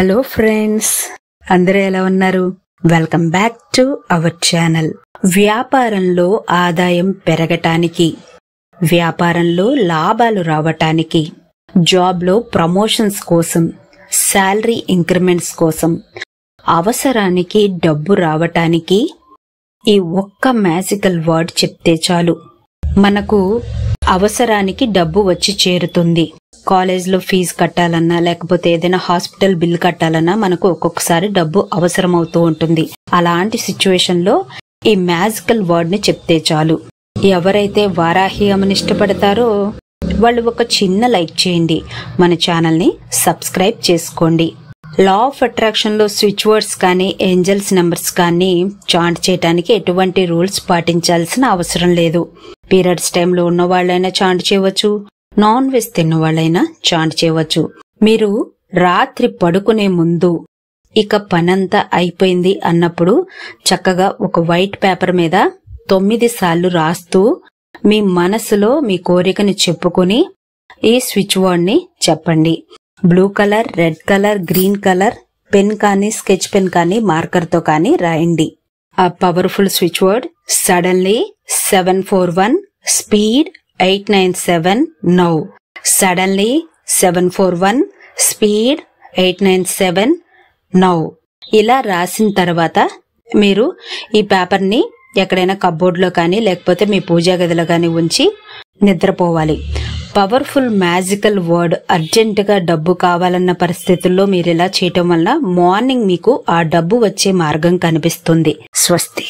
Hello friends, అందరూ ఎలా ఉన్నారు? Welcome back to our channel. వ్యాపారంలో ఆదాయం పెరగటానికి, వ్యాపారంలో లాభాలు రావటానికి, జాబ్లో ప్రమోషన్స్ కోసం, శాలరీ ఇంక్రిమెంట్స్ కోసం, అవసరానికి డబ్బు రావటానికి ఈ ఒక్క మ్యాజికల్ వర్డ్ చెప్తే చాలు మనకు అవసరానికి డబ్బు వచ్చి చేరుతుంది. కాలేజ్లో ఫీజు కట్టాలన్నా, లేకపోతే ఏదైనా హాస్పిటల్ బిల్ కట్టాలన్నా మనకు ఒక్కొక్కసారి డబ్బు అవసరం అవుతూ ఉంటుంది. అలాంటి సిచ్యువేషన్ లో ఈ మ్యాజికల్ వర్డ్ ని చెప్తే చాలు. ఎవరైతే వారాహి అమ్మని ఇష్టపడతారో వాళ్ళు ఒక చిన్న లైక్ చేయండి, మన ఛానల్ ని సబ్స్క్రైబ్ చేసుకోండి. లా ఆఫ్ అట్రాక్షన్ లో స్విచ్ వర్డ్స్ కానీ, ఏంజల్స్ నెంబర్స్ కానీ చాంట్ చేయడానికి ఎటువంటి రూల్స్ పాటించాల్సిన అవసరం లేదు. పీరియడ్స్ టైంలో ఉన్న వాళ్ళైనా చాంట్ చేయవచ్చు, నాన్ వెజ్ తిన్న వాళ్ళైనా చాంట్ చేయవచ్చు. మీరు రాత్రి పడుకునే ముందు ఇక పనంతా అయిపోయింది అన్నప్పుడు చక్కగా ఒక వైట్ పేపర్ మీద 9 సార్లు రాస్తూ మీ మనసులో మీ కోరికని చెప్పుకుని ఈ స్విచ్ వర్డ్ ని చెప్పండి. Blue colour, red colour, green colour pen కానీ, స్కెచ్ పెన్ కానీ, మార్కర్ తో కానీ రాయండి. ఆ powerful switch word suddenly 741 speed 897 now. Suddenly 741 speed 897 now. ఇలా రాసిన తర్వాత మీరు ఈ పేపర్ ని ఎక్కడైనా కబోర్డ్ లో కానీ, లేకపోతే మీ పూజా గదిలో కానీ ఉంచి నిద్రపోవాలి. పవర్ఫుల్ మ్యాజికల్ వర్డ్ అర్జెంట్ గా డబ్బు కావాలన్న పరిస్థితుల్లో మీరు ఇలా చేయటం వల్ల మార్నింగ్ మీకు ఆ డబ్బు వచ్చే మార్గం కనిపిస్తుంది. స్వస్తి.